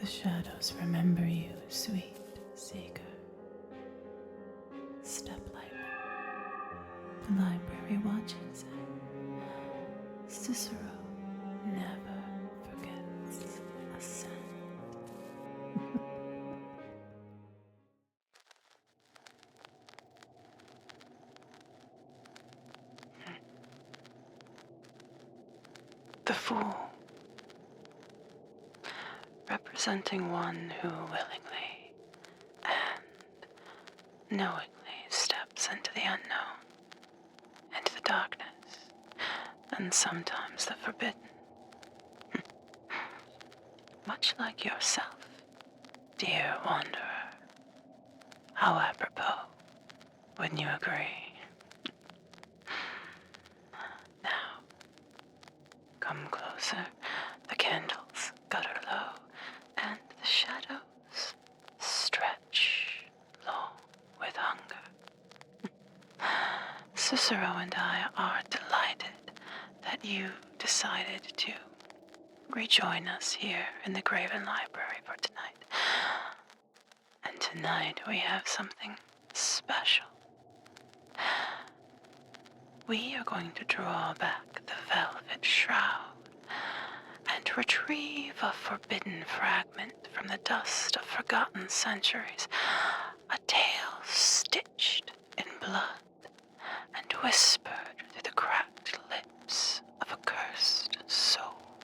The shadows remember you, sweet seeker. Step lightly. The library watches it. Cicero never forgets a scent. The Fool, representing one who willingly and knowingly steps into the unknown, into the darkness, and sometimes the forbidden. Much like yourself, dear wanderer. How apropos, wouldn't you agree? Now, come closer. The candles gutter low, and the shadows stretch long with hunger. Cicero and I are delighted that you decided to rejoin us here in the Graven Library for tonight. And tonight we have something special. We are going to draw back the velvet shroud and retrieve a forbidden fragment from the dust of forgotten centuries, a tale stitched in blood and whispered through the cracked lips of a cursed soul.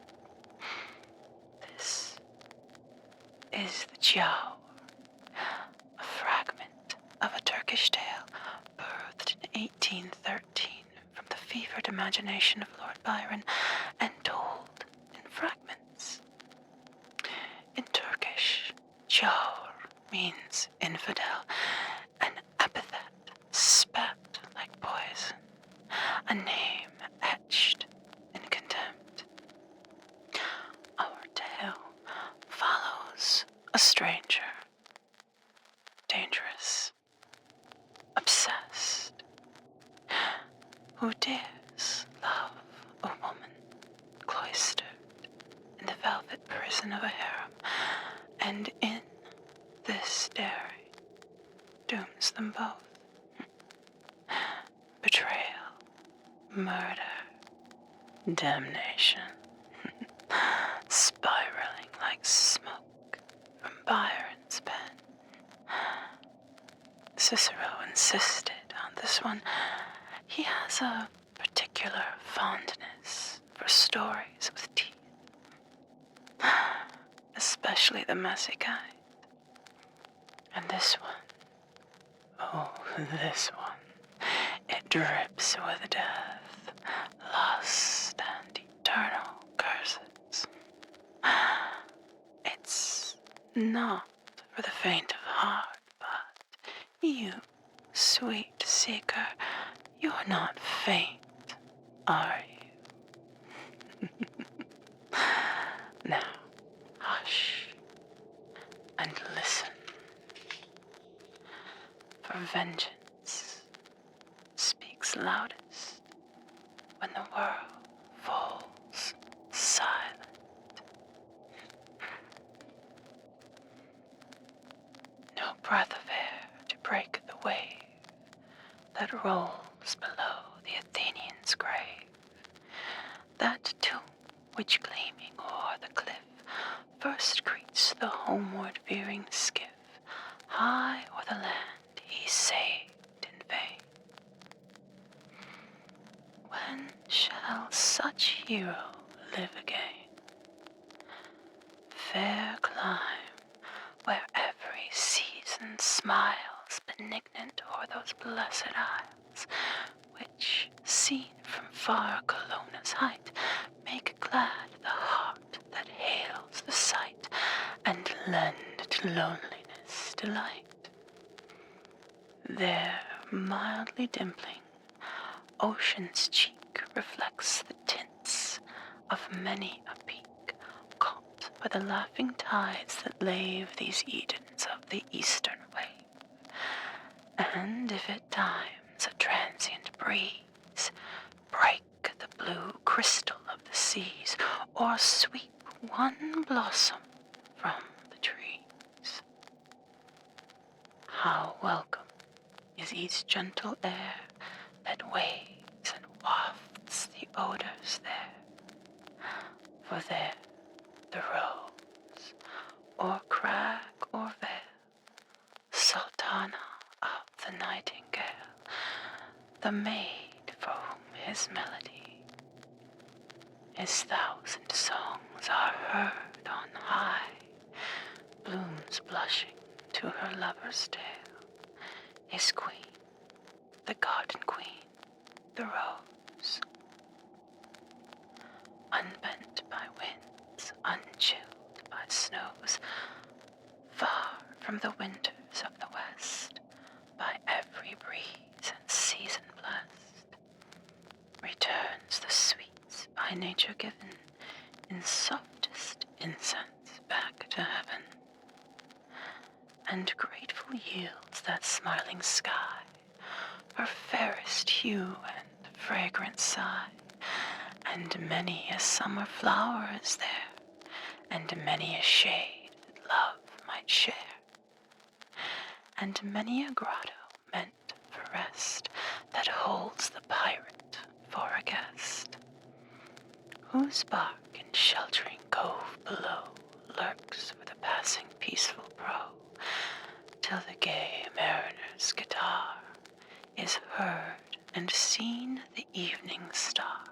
This is the Giaour, a fragment of a Turkish tale birthed in 1813 from the fevered imagination of Lord Byron and told in fragments. In Turkish, Giaour means infidel, an epithet spat like poison, a name etched in contempt. Our tale follows a stranger, dangerous, obsessed, who dares love a woman cloistered in the velvet prison of a harem, and in this dairy dooms them both. Betrayal, murder, damnation, spiraling like smoke from Byron's pen. Cicero insisted on this one. He has a particular fondness for stories with teeth, especially the messy kind. And this one, oh, this one, it drips with death, lust, and eternal curses. It's not for the faint of heart, but you, sweet seeker, you're not faint, are you? Now, hush and listen. For vengeance speaks loudest when the world falls silent. No breath of air to break the wave that rolls below the Athenian's grave. That tomb which gleaming o'er the cliff first greets the homeward veering skiff, high o'er the land he saved in vain. When shall such hero live again? Fair clime, where every season smiles benignant o'er those blessed isles, which, seen from far Colonna's height, make glad the heart that hails the sight, and lend to loneliness delight. There, mildly dimpling, ocean's cheek reflects the tints of many a peak, caught by the laughing tides that lave these Edens of the eastern wave. And if at times a transient breeze break the blue crystal of the seas, or sweep one blossom from the how welcome is each gentle air that waves and wafts the odors there. For there, the rose, or crag or vale, sultana of the nightingale, the maid for whom his melody, his thousand songs are heard on high, blooms blushing to her lover's tale, his queen, the garden queen, the rose. Unbent by winds, unchilled by snows, far from the winters of the west, by every breeze and season blessed, returns the sweets by nature given in softest incense back to heaven, and grateful yields that smiling sky her fairest hue and fragrant sigh, and many a summer flower is there, and many a shade that love might share, and many a grotto meant for rest that holds the pirate for a guest, whose bark in sheltering cove below lurks for the passing peaceful prow, till the gay mariner's guitar is heard and seen the evening star.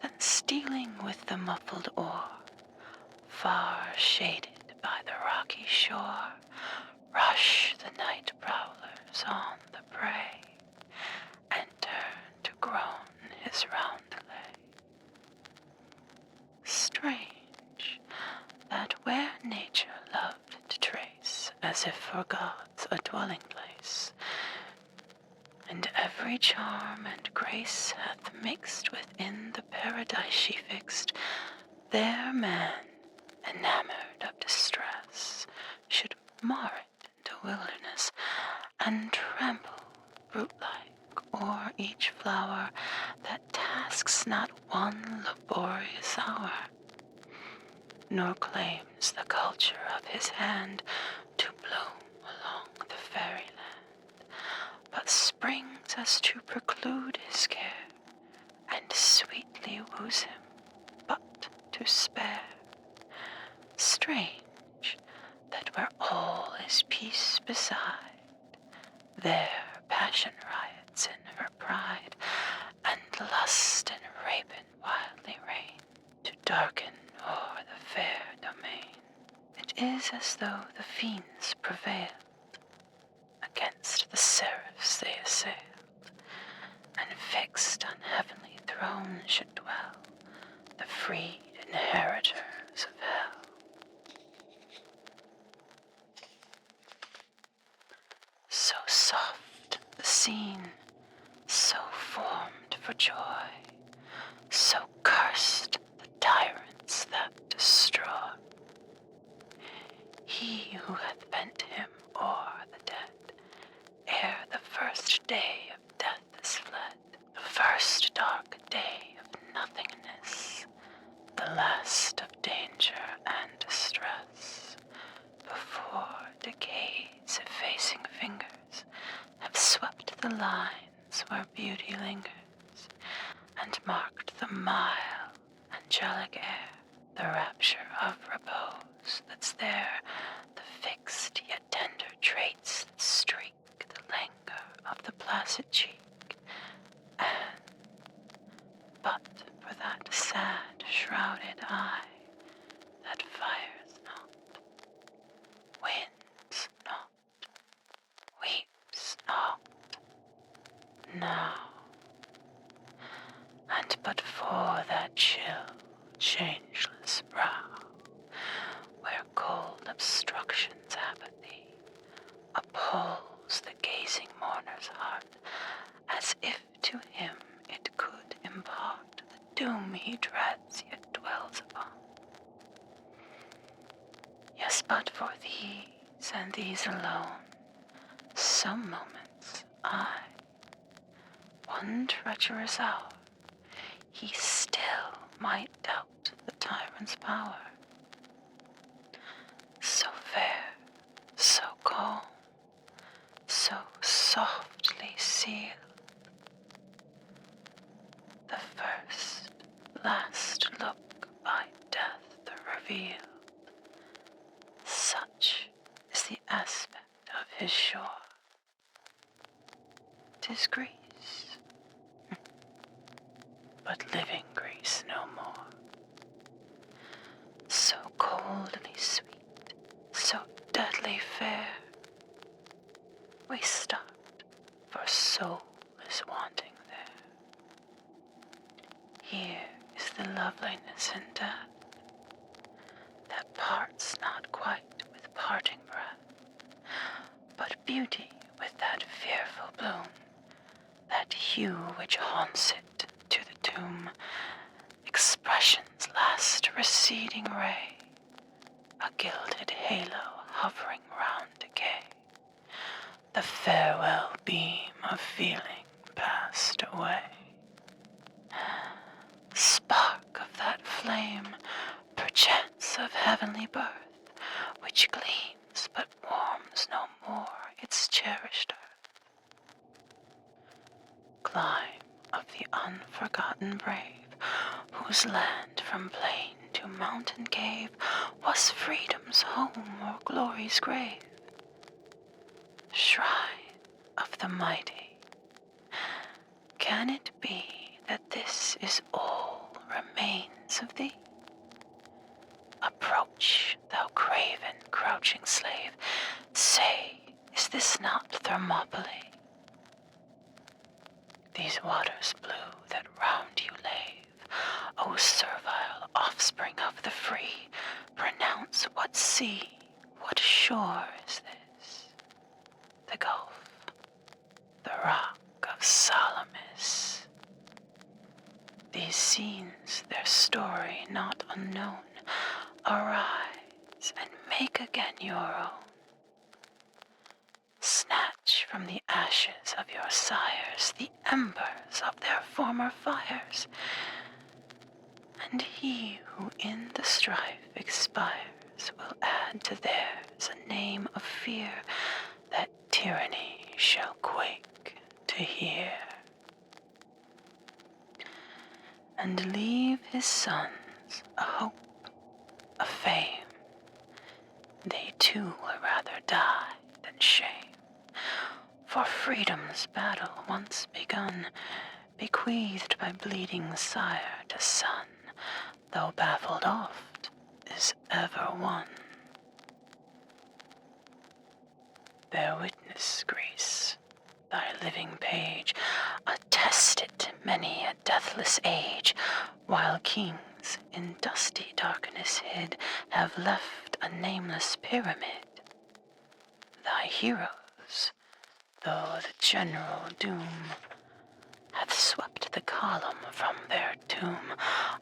Then stealing with the muffled oar, far shaded by the rocky shore, rush the night prowlers on the prey, and turn to groan his roundelay. Strange, that where nature loved to trace, as if for gods a dwelling place, and every charm and grace hath mixed within the paradise she fixed, there man, enamored of distress, should mar it into wilderness, and trample, brute-like, o'er each flower that tasks not one laborious hour, nor claims the culture of his hand to bloom along the fairyland, but springs as to preclude his care, and sweetly woos him, but to spare. Strange, that where all is peace beside, there passion riots in her pride, and lust and rapine wildly reign, to darken o'er the fair domain. It is as though the fiends prevailed against the seraphs they assailed, and fixed on heavenly thrones should dwell the freed inheritors of hell. So soft the scene, so formed for joy, so cursed the tyrants that destroy. He who hath bent him o'er the dead, ere the first day of death is fled, the first dark day of nothingness, the last of danger and distress, before decay's effacing fingers have swept the lines where beauty lingers, and marked the mild, angelic air, the rapture of repose that's there, the fixed yet tender traits that streak the languor of the placid cheek, and, but for that sad, shrouded eye that fires not, wins not, weeps not, now, and but for that chill, changeless brow, where cold obstruction's apathy appalls the gazing mourner's heart, as if to him it could impart the doom he dreads yet dwells upon. Yes, but for these and these alone, some moments, aye, one treacherous hour, he still might doubt the tyrant's power. So fair, so calm, field. Such is the aspect of his shore. 'Tis Greece, but living Greece no more. So coldly sweet, so deadly fair, we stopped, for soul is wanting there. Here is the loveliness in death, that parts not quite with parting breath, but beauty with that fearful bloom, that hue which haunts it to the tomb, expression's last receding ray, a gilded halo hovering round decay, the farewell beam of feeling passed away. Spark of that flame, perchance of heavenly birth, which gleams but warms no more its cherished earth. Clime of the unforgotten brave, whose land from plain to mountain cave was freedom's home or glory's grave. Shrine of the mighty, can it be that this is all remains of thee? Approach, thou craven, crouching slave, say, is this not Thermopylae? These waters blue that round you lave, O servile offspring of the free, pronounce what sea, what shore is this? The gulf, the rock of Salamis. These scenes, their story not unknown, arise and make again your own. Snatch from the ashes of your sires the embers of their former fires, and he who in the strife expires will add to theirs a name of fear that tyranny shall quake to hear, and leave his sons a hope, a fame. They too will rather die than shame, for freedom's battle once begun, bequeathed by bleeding sire to son, though baffled oft, is ever won. Bear witness, Greece, thy living page attested many a deathless age, while kings in dusty darkness hid have left a nameless pyramid. Thy heroes, though the general doom hath swept the column from their tomb,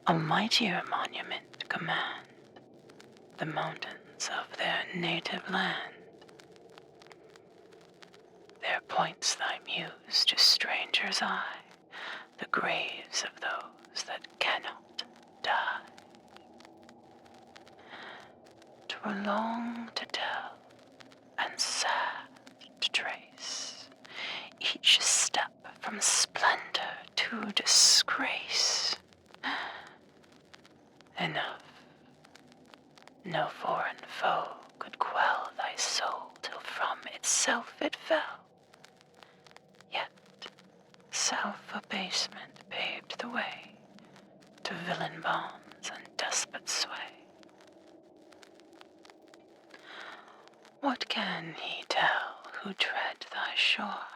a mightier monument command, the mountains of their native land. There points thy muse to stranger's eye, the graves of those that cannot die. 'Twere long to tell, and sad to trace, each step from splendor to disgrace. Enough. No foreign foe could quell thy soul till from itself it fell. Yet self-abasement paved the way to villain bonds and despot sway. What can he tell who tread thy shore?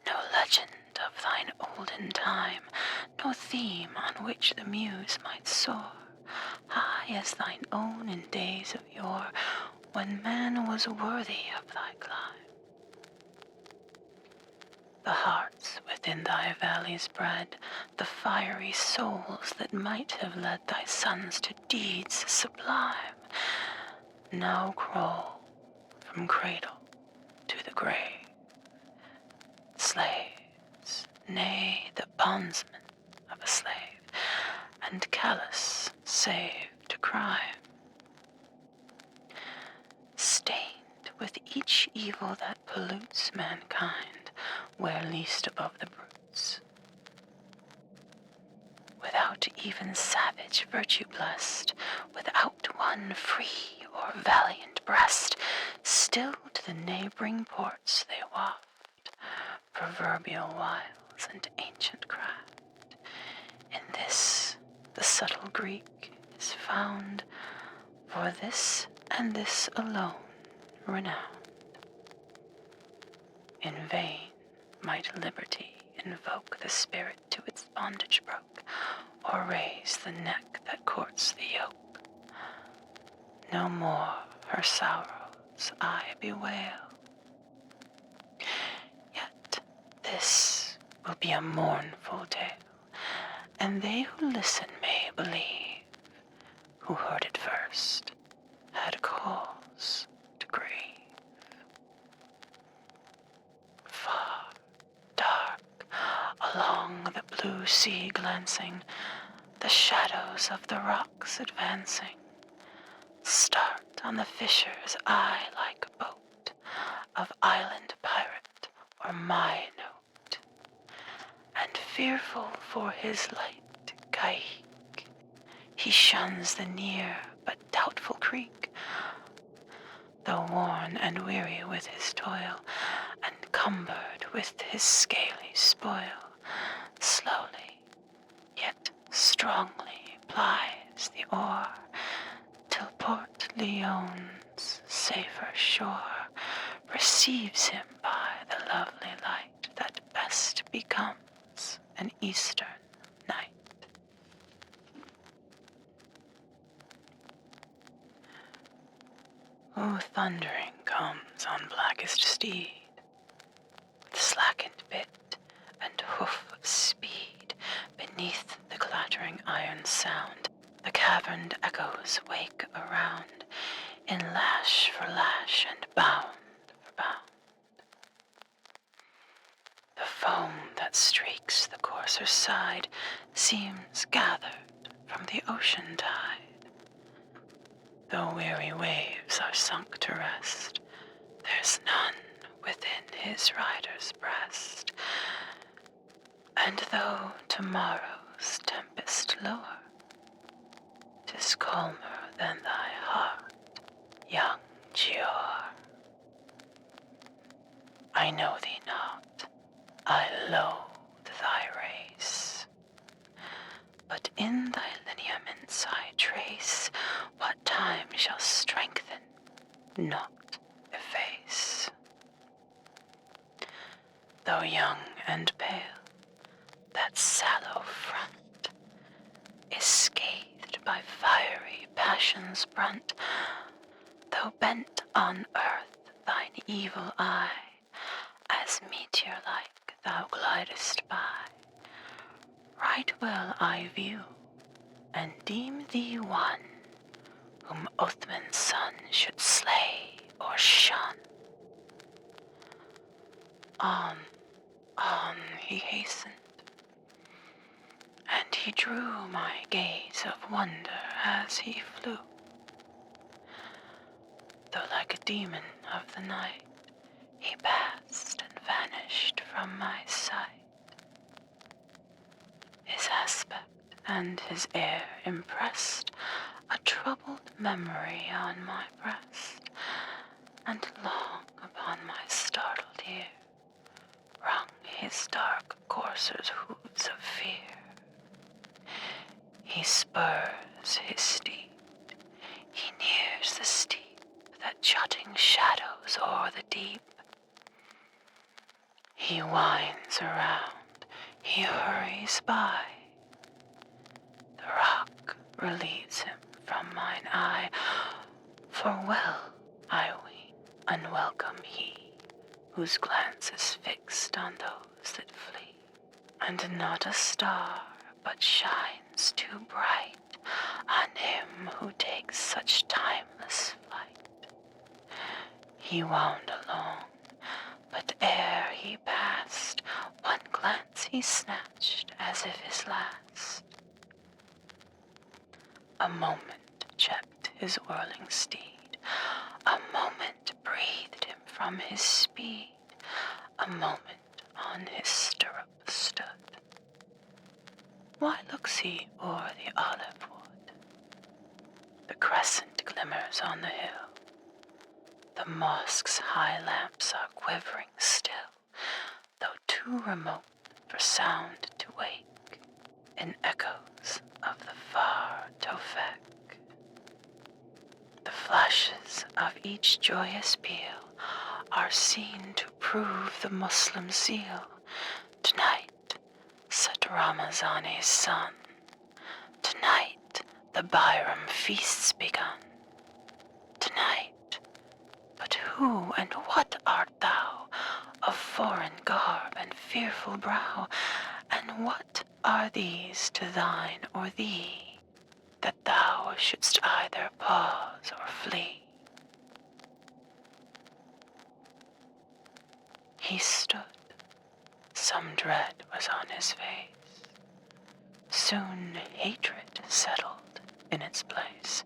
No legend of thine olden time, no theme on which the muse might soar, high as thine own in days of yore, when man was worthy of thy clime. The hearts within thy valleys bred, the fiery souls that might have led thy sons to deeds sublime, now crawl from cradle to the grave. Slaves, nay, the bondsmen of a slave, and callous save to crime. Stained with each evil that pollutes mankind, where least above the brutes. Without even savage virtue blessed, without one free or valiant breast, still to the neighboring ports they waft, proverbial wiles and ancient craft. In this the subtle Greek is found, for this and this alone renowned. In vain might liberty invoke the spirit to its bondage broke, or raise the neck that courts the yoke. No more her sorrows I bewail. Yet this will be a mournful tale, and they who listen may believe, who heard it first had cause to grieve. Far, dark, along the blue sea glancing, the shadows of the rocks advancing, start on the fisher's eye like a boat of island pirate or Mainote, and fearful for his light Gaik, he shuns the near but doubtful creek, though worn and weary with his toil, and cumbered with his scaly spoil, slowly, yet strongly plies the oar, till Port Lyon's safer shore receives him by the lovely light that best becomes an eastern night. Oh, thundering comes on blackest steed, with slackened bit and hoof of speed. Beneath the clattering iron sound, the caverned echoes wake around, in lash for lash and bound for bound. The foam that streaks the courser's side seems gathered from the ocean tide. Though weary waves are sunk to rest, there's none within his rider's breast. And though tomorrow's tempest lower, 'tis calmer than thy heart, young Giaour. I know thee not, I loathe thy race, but in thy lineaments I trace what time shall strengthen, not efface. Though young and pale, that sallow front is scathed by fiery passion's brunt. Though bent on earth thine evil eye, as meteor-like thou glidest by, right well I view, and deem thee one whom Othman's son should slay or shun. On he hastened, and he drew my gaze of wonder as he flew, though like a demon of the night he passed and vanished from my sight. His aspect and his air impressed a troubled memory on my breast, and long upon my startled ear rung his dark courser's hooves of fear. He spurs his steed, he nears the steep that jutting shadows o'er the deep. He winds around, he hurries by, the rock relieves him from mine eye, for well I ween unwelcome he, whose glance is fixed on those that flee, and not a star but shines too bright on him who takes such timeless flight. He wound along, but ere he passed, one glance he snatched as if his last. A moment checked his whirling steed, a moment breathed him from his speed, a moment on his stirrup stood. Why looks he o'er the olive wood? The crescent glimmers on the hill. The mosque's high lamps are quivering still, though too remote for sound to wake, in echoes of the far Tofek. The flashes of each joyous peal are seen to prove the Muslim seal. Tonight, set Ramazani's sun. Tonight, the Byron feast's begun. Tonight, but who and what art thou, of foreign garb and fearful brow? And what are these to thine or thee, that thou shouldst either pause or flee? He stood, some dread was on his face. Soon hatred settled in its place.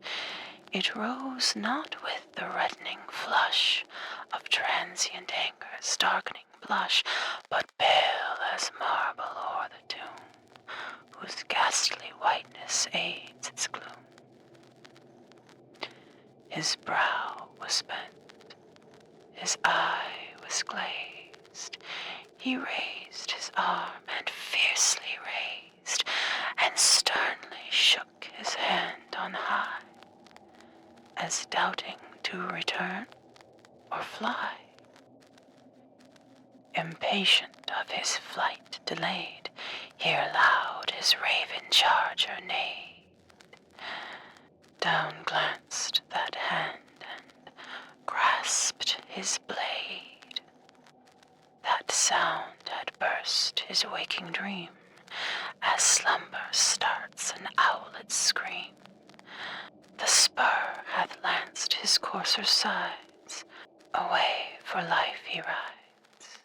It rose not with the reddening flush of transient anger's darkening blush, but pale as marble o'er the tomb, whose ghastly whiteness aids its gloom. His brow was bent, his eye was glazed. He raised his arm and fiercely raised, and sternly shook his hand on high, as doubting to return or fly. Impatient of his flight delayed, here loud his raven charger neighed. Down glanced that hand and grasped his blade. That sound had burst his waking dream, as slumber starts an owlet's scream. The spur hath lanced his courser's sides, away for life he rides.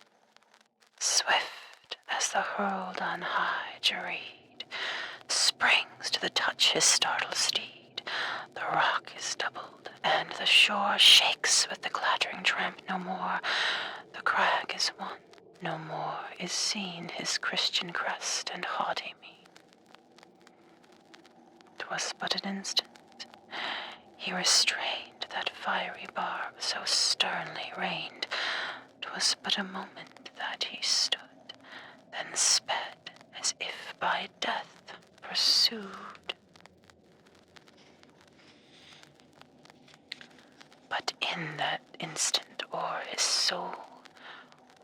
Swift as the hurled on high Jareed springs to the touch his startled steed. The rock is doubled, and the shore shakes with the clattering tramp no more. The crag is won, no more is seen his Christian crest and haughty mien. 'Twas but an instant, he restrained that fiery barb so sternly rained. 'Twas but a moment that he stood, then sped as if by death pursued. But in that instant o'er his soul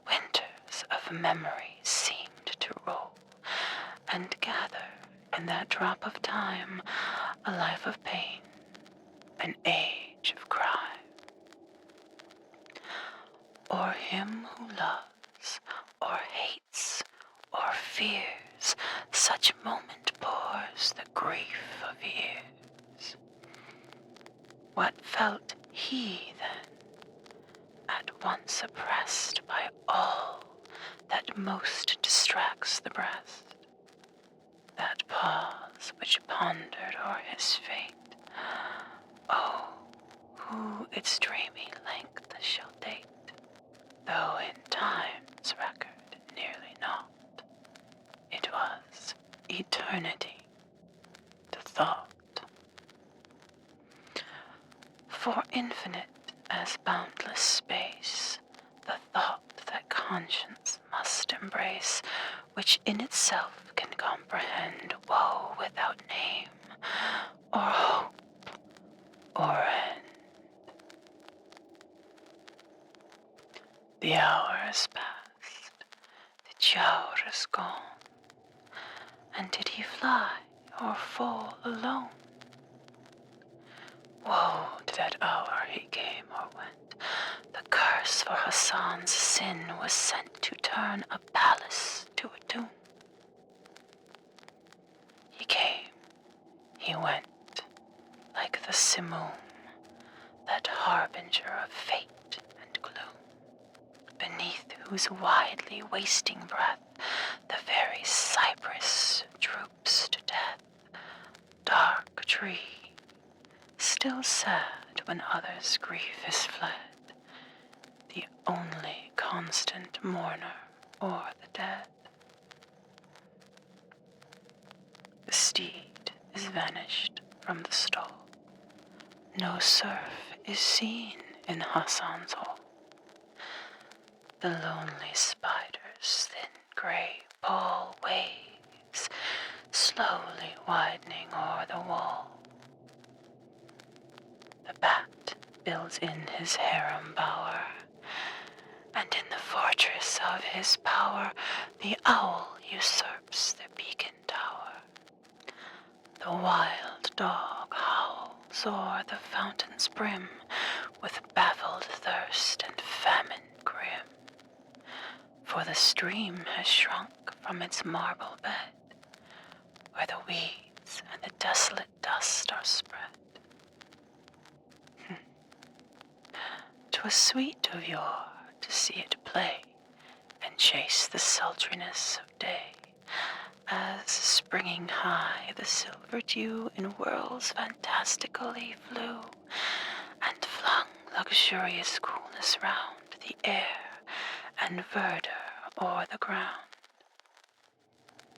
winters of memory seemed to roll, and gather in that drop of time a life of pain, an age of crime. O'er him who loves, or hates, or fears, such moment pours the grief of years. What felt he then, at once oppressed by all that most distracts the breast? That pause which pondered o'er his fate, oh, who its dreamy length shall date? Though in time's record nearly naught, it was eternity to thought. For infinite as boundless space, the thought that conscience must embrace, which in itself can comprehend woe without name, or hope, or end. The hour is past, the Giaour is gone, and did he fly or fall alone? Woe to that hour he came or went. The curse for Hassan's sin was sent to turn a palace to a tomb. He came, he went, like the simoom, that harbinger of fate and gloom, beneath whose widely wasting breath the very cypress droops to death. Dark tree, still sad when others' grief is fled, the only constant mourner o'er the dead. The steed is vanished from the stall, No surf is seen in Hassan's hall. The lonely spider's thin grey pall waves, slowly widening o'er the wall. The bat builds in his harem bower, and in the fortress of his power the owl usurps the beacon tower. The wild dog howls o'er the fountain's brim with baffled thirst and famine grim. For the stream has shrunk from its marble bed, where the weeds and the desolate dust are spread. 'Twas sweet of yore to see it play and chase the sultriness of day, as springing high the silver dew in whirls fantastically flew, and flung luxurious coolness round the air and verdure o'er the ground.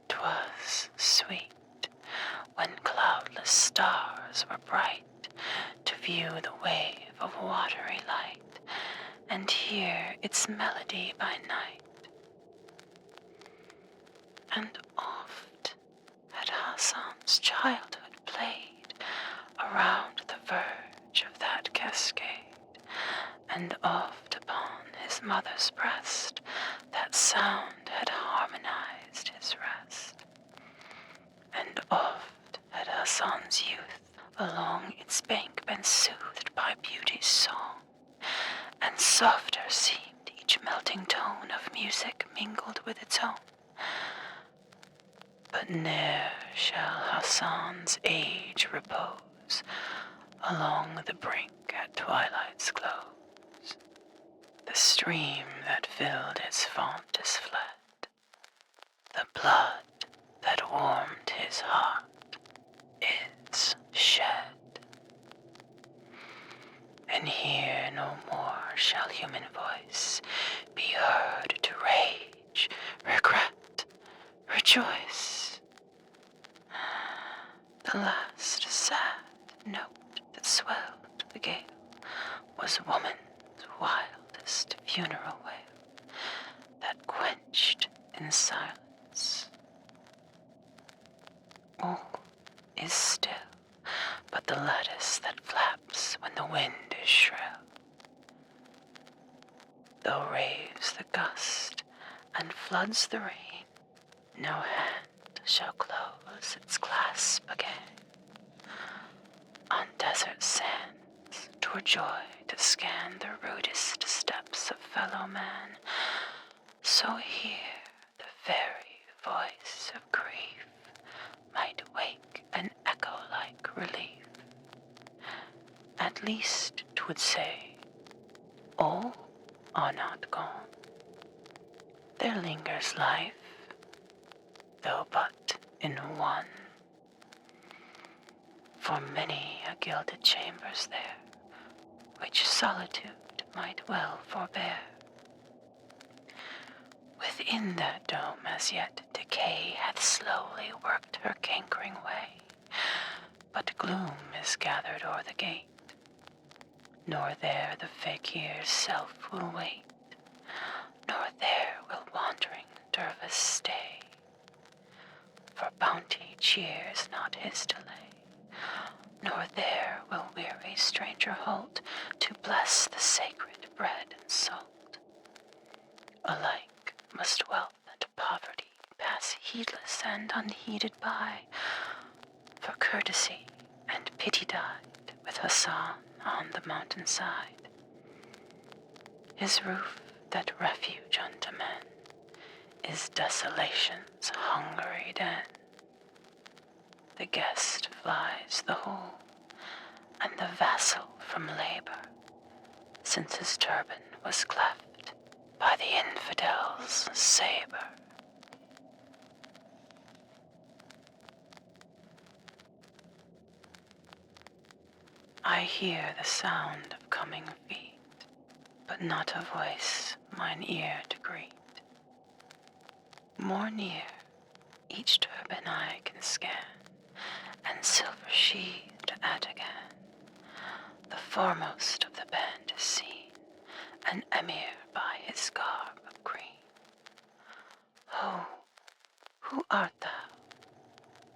'Twas sweet when cloudless stars were bright to view the wave of watery light and hear its melody by night. And oft had Hassan's childhood played around the verge of that cascade, and oft upon his mother's breast that sound had harmonized his rest. And oft had Hassan's youth along its bank been soothed by beauty's song, and softer seemed each melting tone of music mingled with its own. But ne'er shall Hassan's age repose along the brink at twilight's close. The stream that filled its font is fled. The blood that warmed his heart is shed. And here no more shall human voice be heard to rage, regret, rejoice. The last sad note that swelled the gale was woman's wildest funeral wail that quenched in silence. All is still but the lattice that flaps when the wind is shrill. Though raves the gust and floods the rain, no hand shall close its clasp again. On desert sands 'twere joy to scan the rudest steps of fellow man, so here the very voice of grief might wake an echo-like relief. At least 'twould say, all are not gone. There lingers life, though but in one. For many a gilded chamber's there, which solitude might well forbear. Within that dome as yet decay hath slowly worked her cankering way, but gloom is gathered o'er the gate, nor there the fakir's self will wait, nor there will wandering dervis stay, for bounty cheers not his delay, nor there will weary stranger halt to bless the sacred bread and salt. Alike must wealth and poverty pass heedless and unheeded by, for courtesy and pity died with Hassan on the mountainside. His roof that refuge unto men is desolation's hungry den. The guest flies the hole, and the vassal from labor, since his turban was cleft by the infidel's saber. I hear the sound of coming feet, but not a voice mine ear to greet. More near, each turban I can scan, and silver sheathed at again, foremost of the band is seen, an emir by his garb of green. "Oh, who art thou?"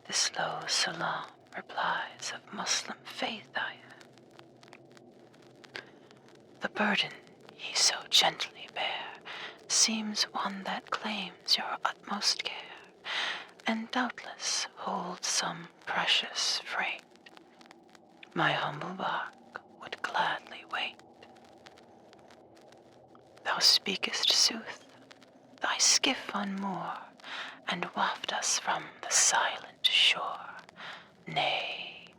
This low salam replies, "Of Muslim faith I am." "The burden ye so gently bear seems one that claims your utmost care, and doubtless holds some precious freight. My humble bark would gladly wait." "Thou speakest sooth. Thy skiff unmoor, and waft us from the silent shore. Nay,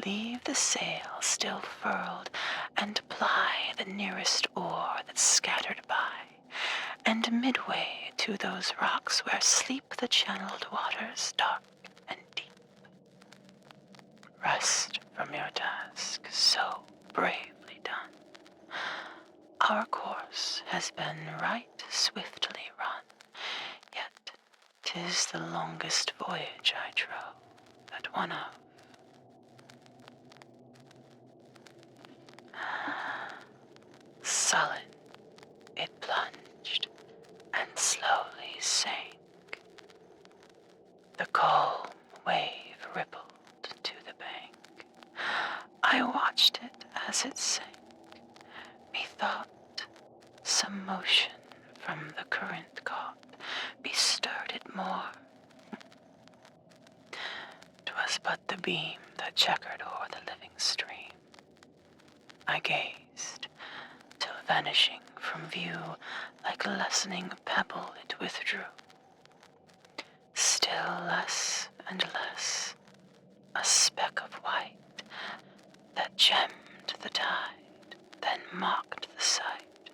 leave the sail still furled, and ply the nearest oar that's scattered by, and midway to those rocks where sleep the channeled waters dark and deep. Rest from your task so bravely done. Our course has been right swiftly run, yet 'tis the longest voyage, I trow, that one of. Sullen it plunged and slowly sank. The calm wave rippled to the bank. I watched it as it sank. Methought some motion from the current caught bestirred it more. 'Twas but the beam that checkered o'er the living stream. I gazed, till vanishing from view, like lessening pebble it withdrew. Still less and less, a speck of white that gemmed the tide, then mocked the sight,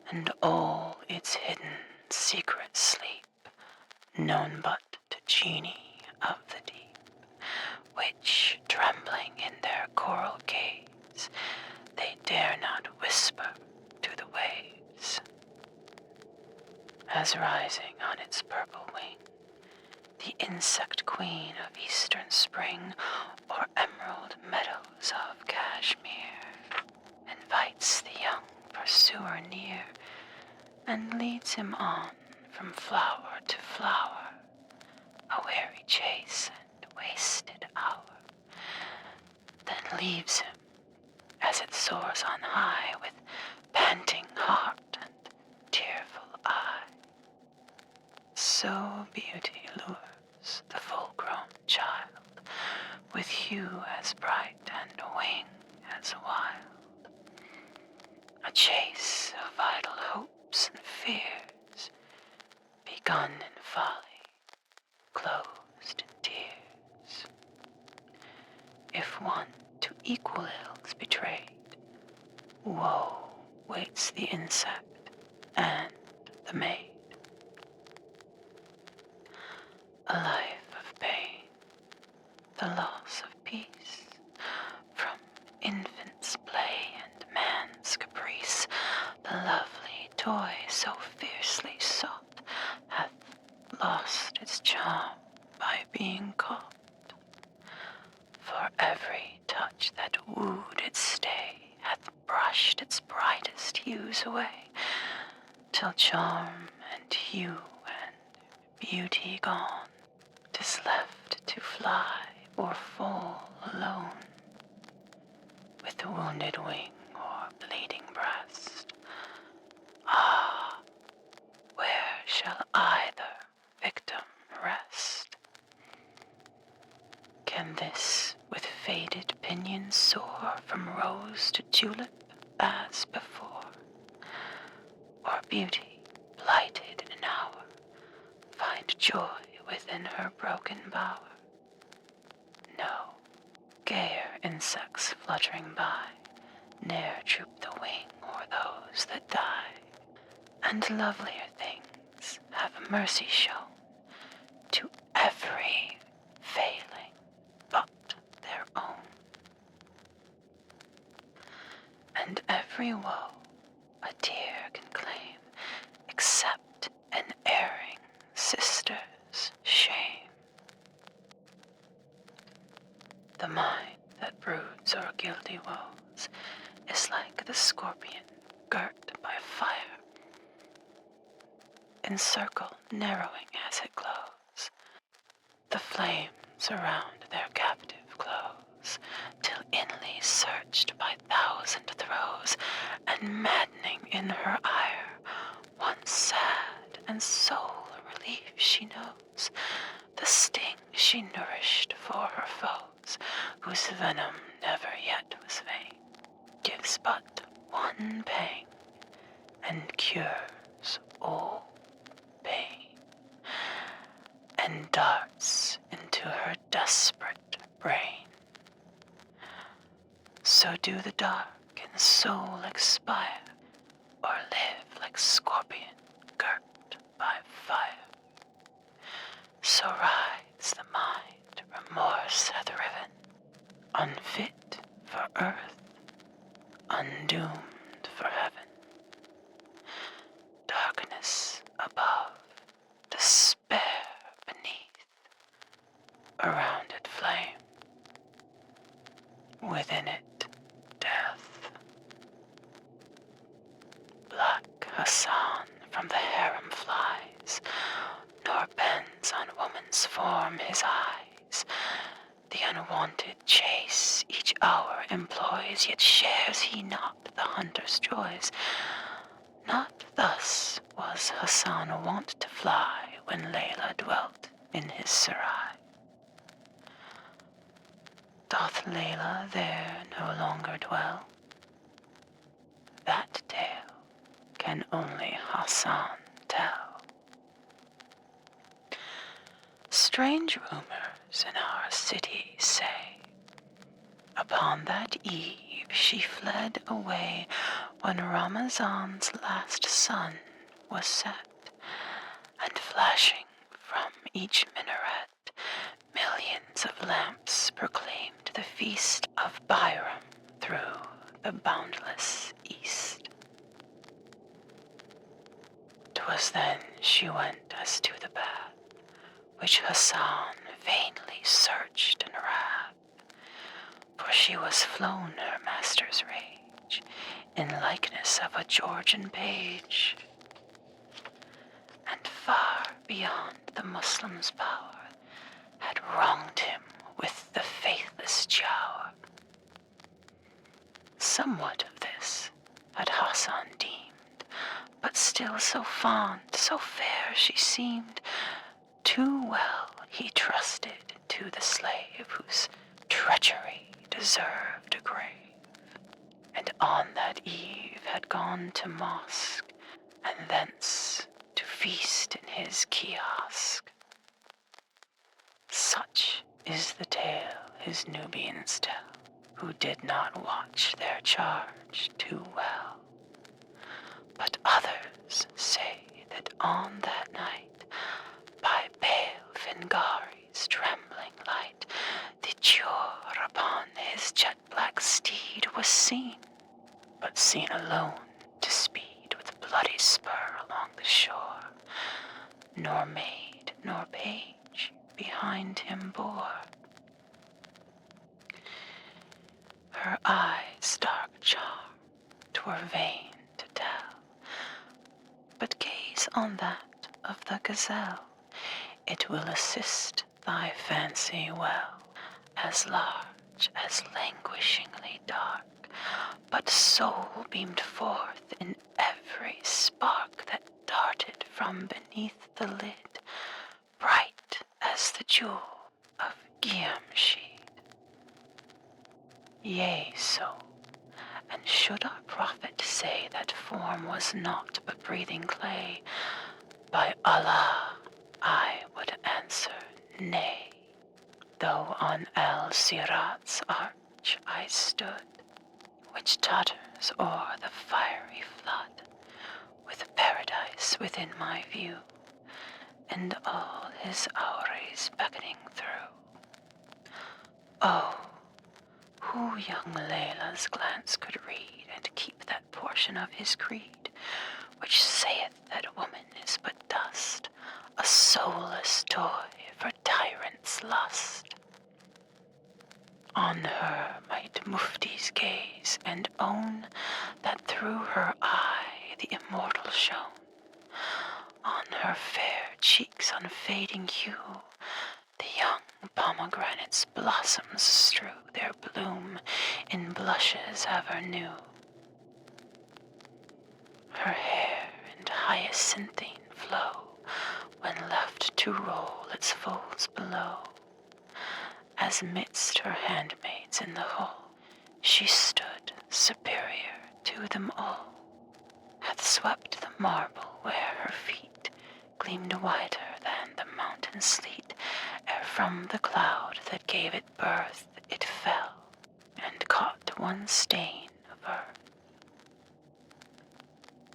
and all its hidden secret sleep, known but to genii of the deep, which, trembling in their coral caves, they dare not whisper to the waves. As rising on its purple wing, the insect queen of eastern spring, or emerald meadows of Kashmir, invites the young pursuer near, and leads him on from flower to flower, a weary chase and wasted hour, then leaves him as it soars on high with panting heart and tearful eye. So beauty lures the full-grown child, with hue as bright and wing as wild. A chase of idle hopes and fears, begun in folly, closed in tears. If one to equal ills betrayed, woe waits the insect and the maid. A life of pain, the loss of peace, from infant's play and man's caprice, the lovely toy so fiercely sought hath lost its charm by being caught. For every touch that wooed its stay hath brushed its brightest hues away, till charm and hue and beauty gone, 'tis left to fly or fall alone, with wounded wing or bleeding breast. Ah, where shall either victim rest? Can this with faded pinions soar from rose to tulip as before? Or beauty, blighted in an hour, find joy within her broken bower? No, gayer insects fluttering by ne'er droop the wing o'er those that die, and lovelier things have mercy shown to every failing but their own. And every woe a tear can claim, except an erring sister's shame. The mind that broods o'er guilty woes is like the scorpion girt by fire, in circle narrowing as it glows. The flames around their captive close, till inly searched by thousand throes, and maddening in her ire, once sad and sole relief she knows, the sting she nourished for her foes, whose venom never yet was vain, gives but one pang, and cures all pain, and darts into her desperate brain. So do the dark in soul expire, or live like scorpion girt by fire. So rides the mind remorse hath riven, unfit for earth, undoomed for heaven. Darkness above, despair beneath, around it flame, within it death. Black Hassan from the harem flies, nor bends on woman's form his eyes. The unwonted chase each hour employs, yet shares he not the hunter's joys. Not thus was Hassan wont to fly when Layla dwelt in his serai. Doth Layla there no longer dwell? That tale can only Hassan tell. Strange rumors in our city say, upon that eve she fled away when Ramazan's last sun was set, and flashing from each minaret, millions of lamps proclaimed the feast of Byron through the boundless east. 'Twas then she went as to the path which Hassan vainly searched in wrath, for she was flown her master's rage in likeness of a Georgian page, and far beyond the Muslim's power had wronged him with the faithless Giaour. Somewhat of this had Hassan deemed, but still so fond, so fair she seemed. Too well he trusted to the slave whose treachery deserved a grave, and on that eve had gone to mosque, and thence to feast in his kiosk. Such is the tale his Nubians tell, who did not watch their charge too well. But others say that on that night, by pale Fingari's trembling light, the Giaour upon his jet-black steed was seen, but seen alone to speed with bloody spur along the shore, nor maid nor page behind him bore. Her eyes dark charm 'twere vain to tell, but gaze on that of the gazelle, it will assist thy fancy well, as large as languishingly dark, but soul beamed forth in every spark that darted from beneath the lid, bright as the jewel of Giamschid. Yea, so, and should our prophet say that form was naught but breathing clay, by Allah I would answer nay, though on El Sirat's arch I stood, which totters o'er the fiery flood, with paradise within my view, and all his hours beckoning through. Oh, who young Layla's glance could read, and keep that portion of his creed, which saith that woman is but dust, a soulless toy for tyrants' lust. On her might muftis gaze and shone. On her fair cheeks unfading hue, the young pomegranate's blossoms strew their bloom in blushes ever new. Her hair in hyacinthine flow, when left to roll its folds below, as midst her handmaids in the hall, she stood superior to them all, hath swept the marble where her feet gleamed whiter than the mountain sleet, ere from the cloud that gave it birth it fell, and caught one stain of earth.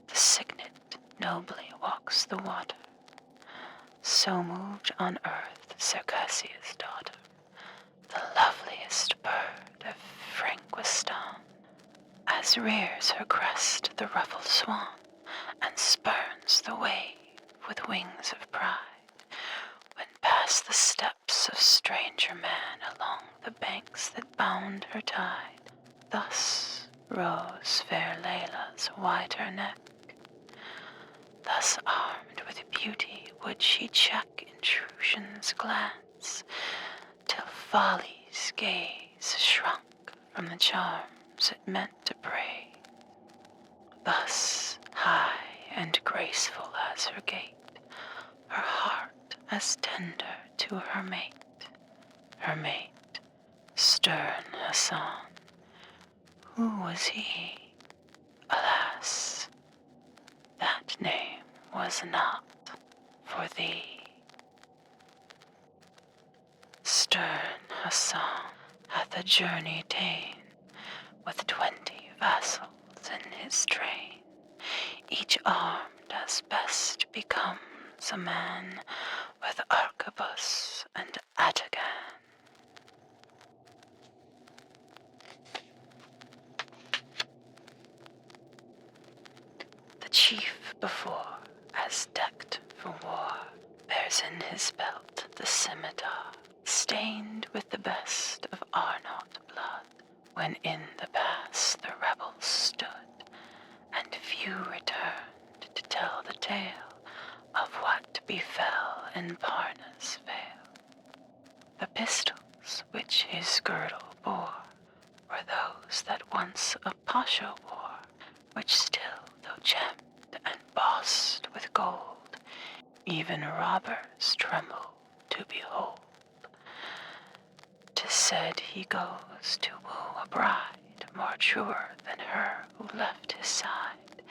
The cygnet nobly walks the water, so moved on earth Circassia's daughter, the loveliest bird of Franquistan, as rears her crest the ruffled swan, and spurns the wave with wings of pride, when past the steps of stranger man along the banks that bound her tide, thus rose fair Layla's whiter neck. Thus armed with beauty would she check intrusion's glance, till folly's gaze shrunk from the charms it meant to prey. Thus high and graceful as her gait, her heart as tender to her mate, stern Hassan. Who was he? Alas, that name was not for thee. Stern Hassan hath a journey ta'en, with 20 vassals in his train, each armed as best becomes a man, with arquebus and ataghan. The chief before, as decked for war, bears in his belt the scimitar, stained with the best of Arnaut blood, when in the pass the rebels stood, and few returned to tell the tale of what befell in Parna's vale. The pistols which his girdle bore were those that once a pasha wore, which still, though gemmed and bossed with gold, even robbers tremble to behold. 'Tis said he goes to woo a bride more truer than her who left his side,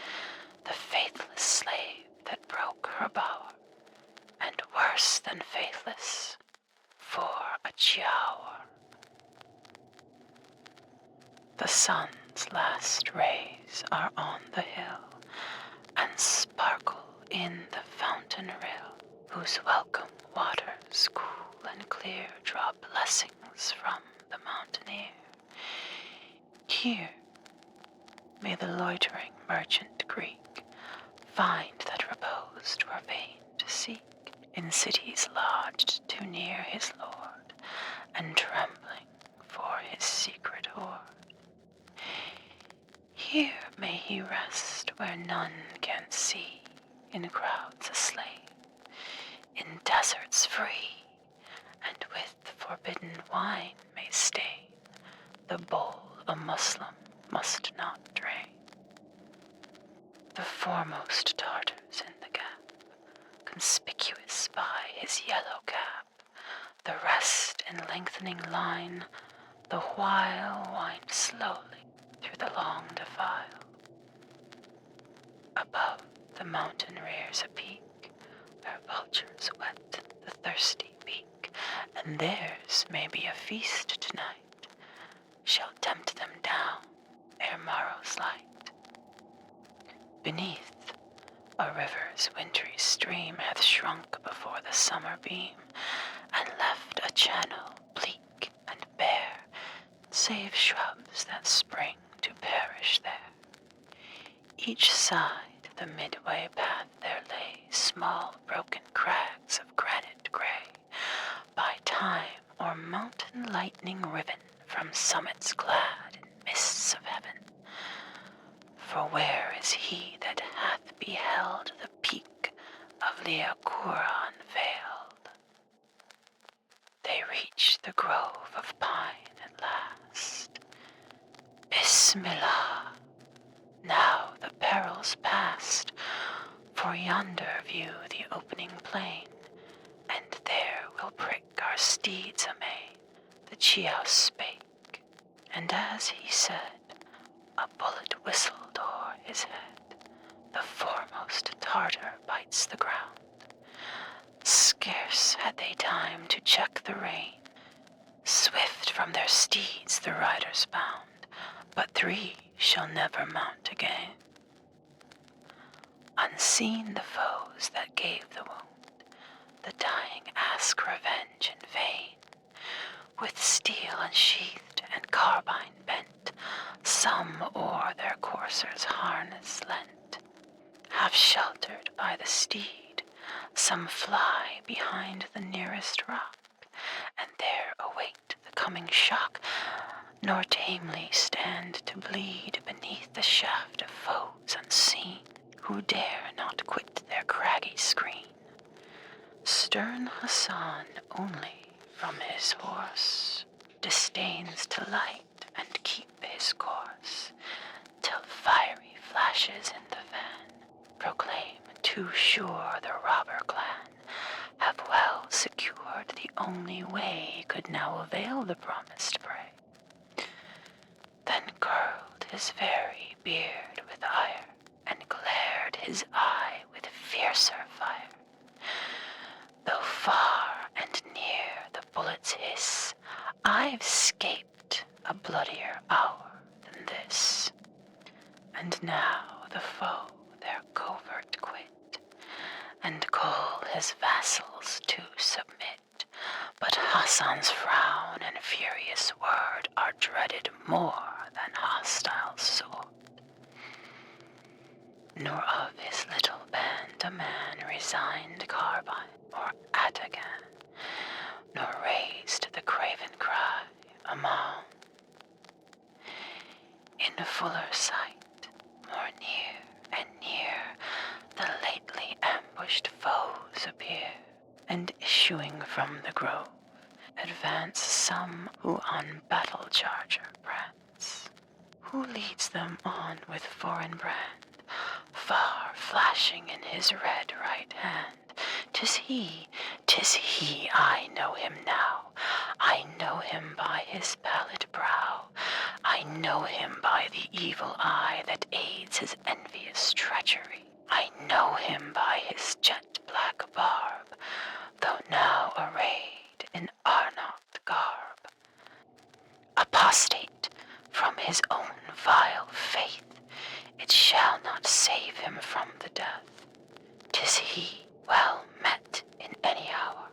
the faithless slave that broke her bower, and worse than faithless, for a Giaour. The sun's last rays are on the hill, and sparkle in the fountain rill, whose welcome waters cool and clear draw blessings from the mountaineer. Here may the loitering merchant Greek find that repose 'twere vain to seek, in cities lodged too near his lord, and trembling for his secret hoard. Here may he rest where none can see, in crowds a slave, in deserts free, and with forbidden wine may stain the bowl a Muslim must not drain. The foremost Tartars in the gap, conspicuous by his yellow cap, the rest in lengthening line, the while wind slowly through the long defile. Above the mountain rears a peak, where vultures whet the thirsty beak, and theirs may be a feast tonight, shall tempt them down ere morrow's light. Beneath, a river's wintry stream hath shrunk before the summer beam, and left a channel bleak and bare, save shrubs that spring to perish there. Each side the midway path there lay small broken crags of granite gray, by time or mountain lightning riven from summits clad in mists of heaven. For where is he that hath beheld Liakoura unveiled. They reached the grove of pine at last. Bismillah! Now the peril's past, for yonder view the opening plain, and there we'll prick our steeds amain, the Giaour spake, and as he said, a bullet whistled o'er his head. The foremost Tartar bites the ground. Scarce had they time to check the rein. Swift from their steeds the riders bound, but 3 shall never mount again. Unseen the foes that gave the wound, the dying ask revenge in vain. With steel unsheathed and carbine bent, some o'er their coursers' harness leant. Half sheltered by the steed, some fly behind the nearest rock, and there await the coming shock, nor tamely stand to bleed beneath the shaft of foes unseen, who dare not quit their craggy screen. Stern Hassan only from his horse disdains to light and keep his course, till fiery flashes in the van proclaim too sure the robber clan have well secured the only way could now avail the promised prey. Then curled his very beard with ire, and glared his eye with fiercer fire. Though far and near the bullets hiss, I've 'scaped a bloodier hour than this. And now the foe their covert quit, and call his vassals to submit. But Hassan's frown and furious word are dreaded more than hostile sword. Nor of his little band a man resigned carbine or ataghan, nor raised the craven cry amound. In fuller sight, more near and near, the lately ambushed foes appear, and issuing from the grove, advance some who on battle charger prance. Who leads them on with foreign brand, far flashing in his red right hand? 'Tis he, I know him now. I know him by his pallid brow. I know him by the evil eye that aids his envious treachery. I know him by his jet-black barb, though now arrayed in Arnaut garb. Apostate from his own vile faith, it shall not save him from the death. 'Tis he, well met in any hour,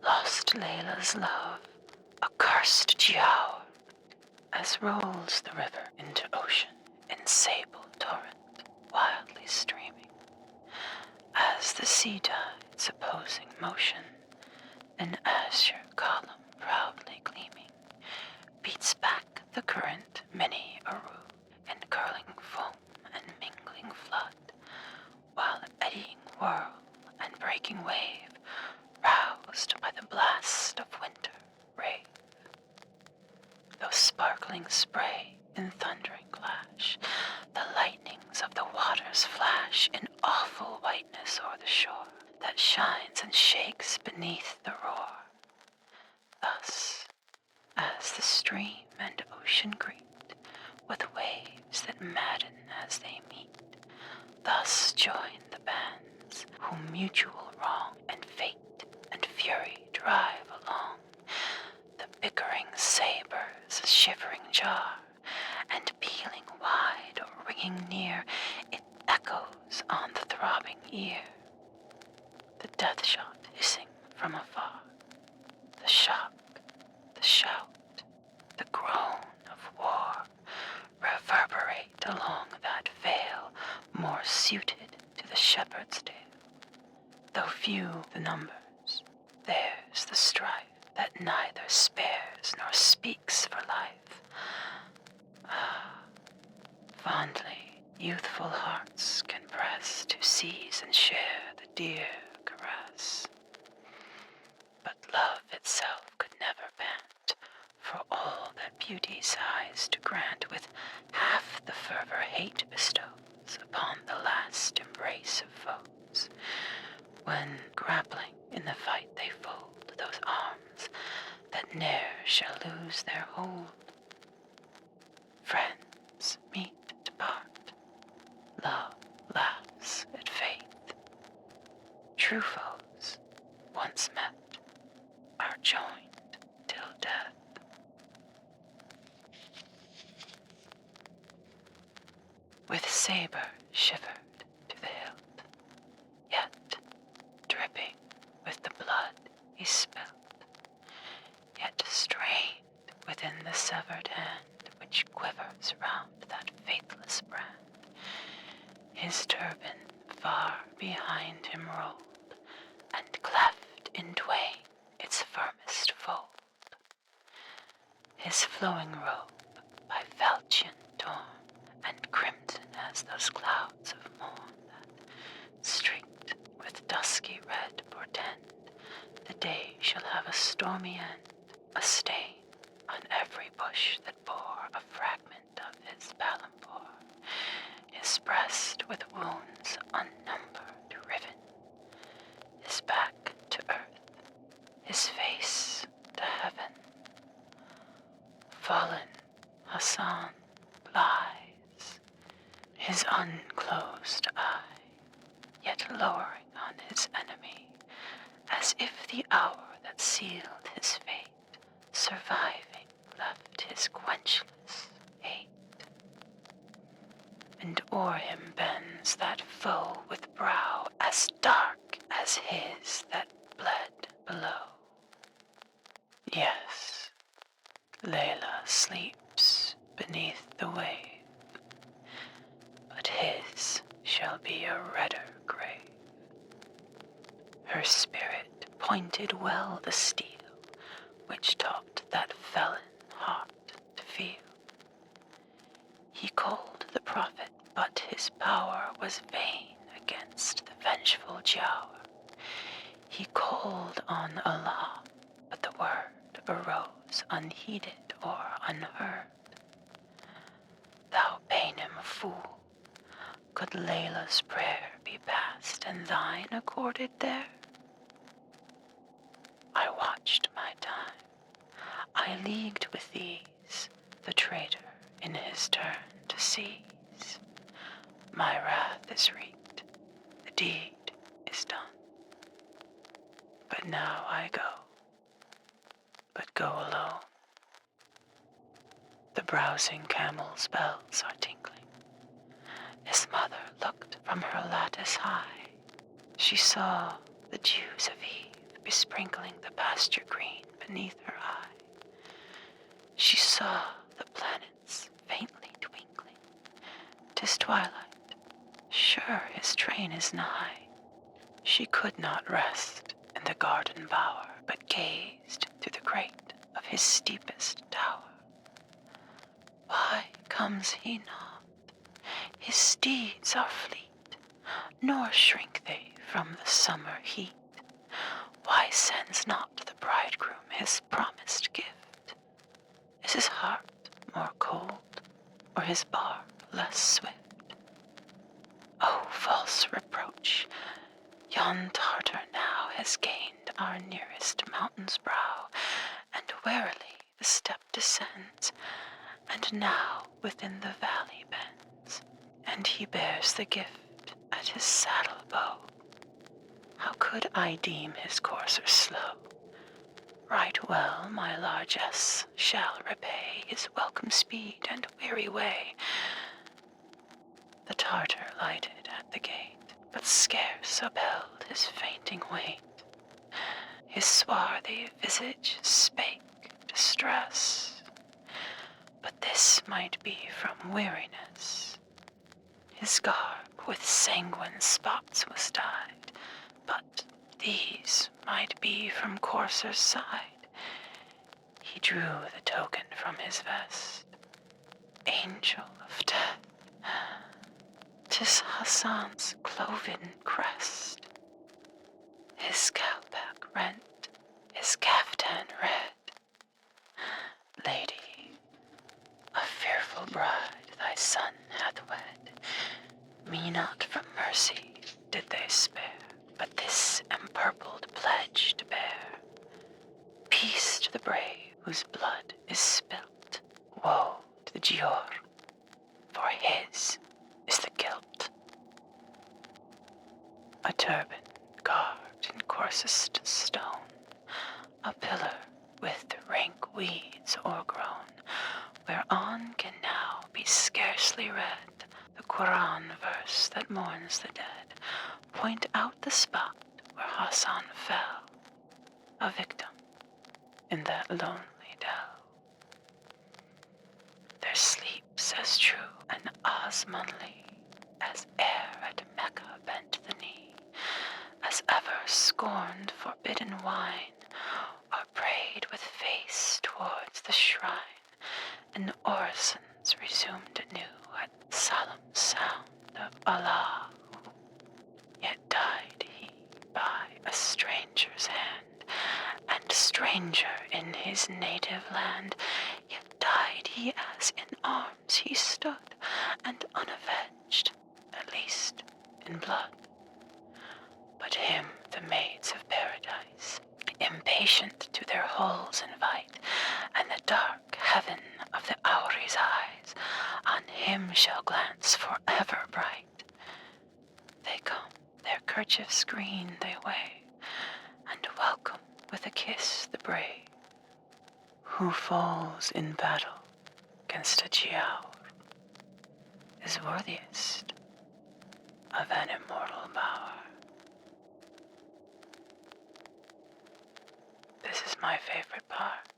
lost Layla's love, accursed Giaour. As rolls the river into ocean in sable torrent, wildly streaming, as the sea tides opposing motion, an azure column proudly gleaming, beats back the current many a rood, in curling foam and mingling flood, while eddying whirl and breaking wave, roused by the blast of winter, rave. Though sparkling spray in thundering clash, the lightnings of the waters flash in awful whiteness o'er the shore, that shines and shakes beneath the roar. Thus, as the stream and ocean greet, with waves that madden as they meet, thus join the bands, whom mutual wrong and fate and fury drive along. The bickering sabers, shivering jar, and pealing wide or ringing near, it echoes on the throbbing ear. The death shot hissing from afar, the shock, the shout, the groan of war, reverberate along that vale more suited to the shepherd's tale. Though few the numbers, theirs the strife that neither spares nor speaks for life. Fondly youthful hearts can press to seize and share the dear grass. But love itself could never pant for all that beauty sighs to grant with half the fervor hate bestows upon the last embrace of foes, when grappling in the fight they fold those arms that ne'er shall lose their hold. Friends meet to part, love laughs at faith. True foes, once met, are joined till death. With saber shivered to the hilt, yet dripping with the blood he spilt, yet strained within the severed hand which quivers round that faithless brand. His turban far behind him rolled, and cleft in twain its firmest fold. His flowing robe, by falchion torn, and crimson as those clouds of morn that, streaked with dusky red, portend the day shall have a stormy end, a stain on every bush that bore a fragment of his palambre, his breast with wounds unnumbered riven, his back to earth, his face to heaven. Fallen Hassan lies, his unclosed eye, yet lowering on his enemy, as if the hour that sealed his fate, surviving, left his quenchless hate. And o'er him bends that foe with brow as dark as his that bled below. Yes, Layla sleeps beneath the wave, but his shall be a redder grave. Her spirit pointed well the steel which taught that felon heart to feel. He called the prophet, but his power was vain against the vengeful Giaour. He called on Allah, but the word arose unheeded or unheard. Thou Paynim fool, could Layla's prayer be passed and thine accorded there? I watched my time, I leagued with these, the traitor in his turn to seize. My wrath is wreaked, the deed is done. But now I go, but go alone. The browsing camel's bells are tinkling. His mother looked from her lattice high. She saw the dews of eve besprinkling the pasture green beneath her eye. She saw the planets faintly twinkling. 'Tis twilight, sure his train is nigh. She could not rest in the garden bower, but gazed through the grate of his steepest tower. Why comes he not? His steeds are fleet, nor shrink they from the summer heat. Why sends not the bridegroom his promised gift? Is his heart more cold, or his bark less swift? O false reproach! Yon Tartar now has gained our nearest mountain's brow, and warily the step descends, and now within the valley bends, and he bears the gift at his saddle bow. How could I deem his courser slow? Right well my largesse shall repay his welcome speed and weary way. The Tartar lighted at the gate, but scarce upheld his fainting weight. His swarthy visage spake distress, but this might be from weariness. His garb with sanguine spots was dyed, but these might be from courser's side. He drew the token from his vest. Angel of death, 'tis Hassan's cloven crest. his scalpack rent, his caftan red. Lady, a fearful bride thy son hath wed. Me not from mercy did they spare, but this empurpled pledge to bear. Peace to the brave whose blood is spilt. Woe to the Giaour, for his is the guilt. A turban carved in coarsest stone, a pillar with rank weeds o'ergrown, whereon can now be scarcely read the Quran verse that mourns the dead, point out the spot where Hassan fell, a victim in that lonely dell. There sleeps as true an Osmanli as e'er at Mecca bent the knee, as ever scorned forbidden wine, or prayed with face towards the shrine, and orisons resumed anew at solemn sound of Allah. Yet died he by a stranger's hand, and stranger in his native land. Yet died he as in arms he stood, and unavenged, at least in blood. But him the maids of paradise, impatient to their halls invite, and the dark heaven of the Houri's eyes on him shall glance forever bright. They come, their kerchiefs green they wave, and welcome with a kiss the brave, who falls in battle against a Giaour, is worthiest of an immortal bower. This is my favorite part.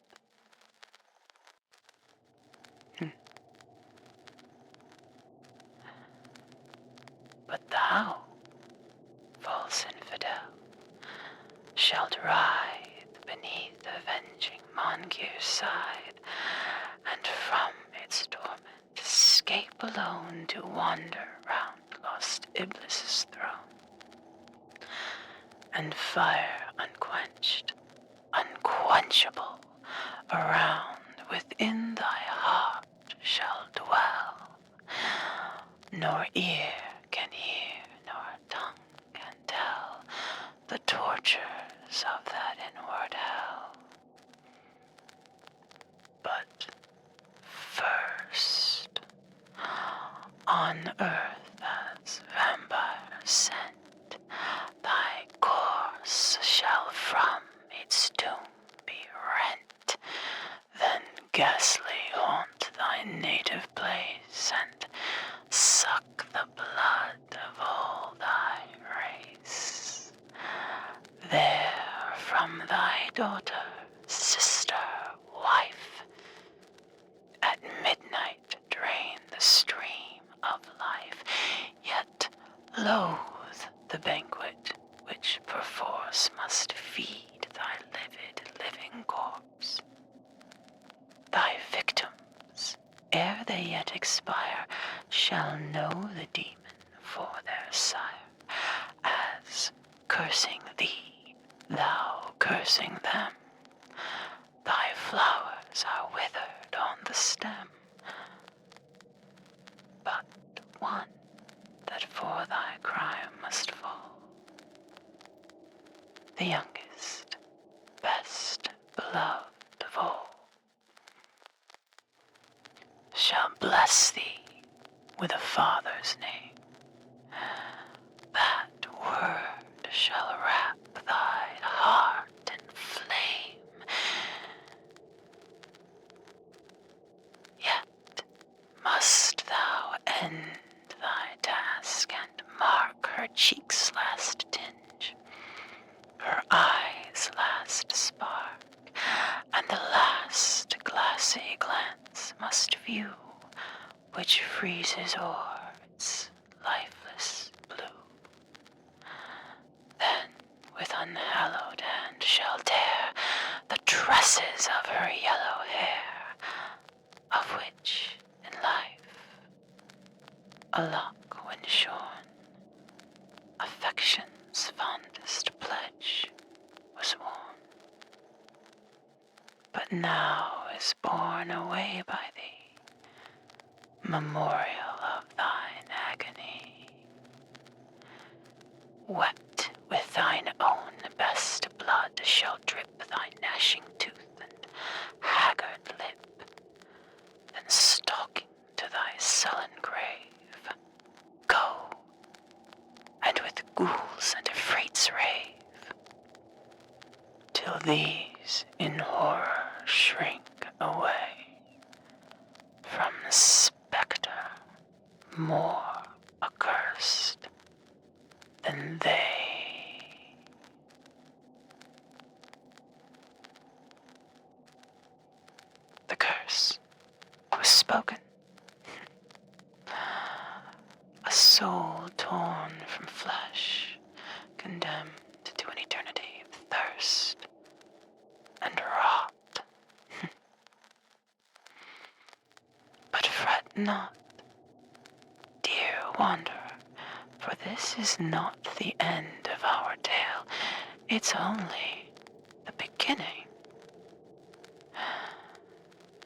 But thou, false infidel, shalt writhe beneath avenging Mongir's side, and from its torment escape alone to wander round lost Iblis's throne. And fire unquenched, unquenchable, around within thy heart shall dwell, nor ear can hear, nor tongue can tell the tortures of that inward hell. But first, on earth as vampires sent, thy corse shall from its tomb be rent, then ghastly haunt thy native place, and suck the blood of all thy race. There from thy daughter, sister, wife, at midnight drain the stream of life, yet loathe the banquet which perforce must feed thy livid living corpse. Thy victims, ere they yet expire, shall know the demon for their sire, as, cursing thee, thou cursing them, thy flowers are withered on the stem. But one that for thy crime must fall, the youngest, best beloved of all, shall bless thee with a father's name. That word shall wrap thy heart in flame. Yet must thou end thy task and mark her cheek's last tinge, her eyes' last spark, and the last glassy glance must view, which freezes o'er its lifeless blue. Then with unhallowed hand shall tear the tresses of her yellow hair, of which in life a lock when shorn, affection's fondest pledge now is borne away by thee, memorial of thine agony. Wet with thine own best blood shall drip thy gnashing tooth and haggard lip, then stalking to thy sullen grave, go, and with ghouls and afrits rave, till these in horror shrink away from the spectre more accursed than they. The curse was spoken. A soul torn from flesh, condemned to an eternity of thirst and rot. But fret not, dear wanderer, for this is not the end of our tale. It's only the beginning.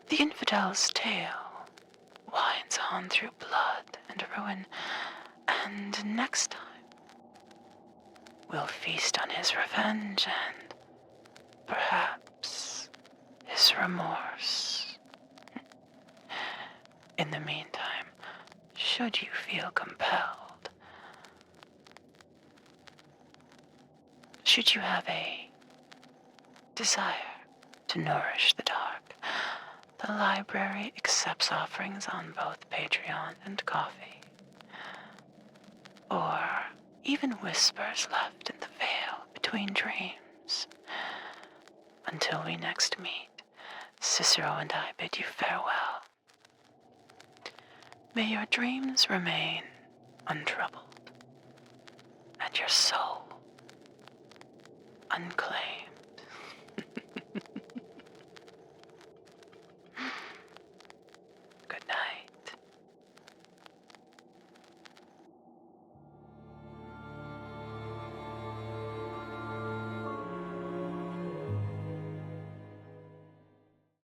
The infidel's tale winds on through blood and ruin, and next time we'll feast on his revenge and perhaps his remorse. In the meantime, should you feel compelled, should you have a desire to nourish the dark, the library accepts offerings on both Patreon and Coffee, or even whispers left in the veil between dreams. Until we next meet, Cicero and I bid you farewell. May your dreams remain untroubled, and your soul unclaimed.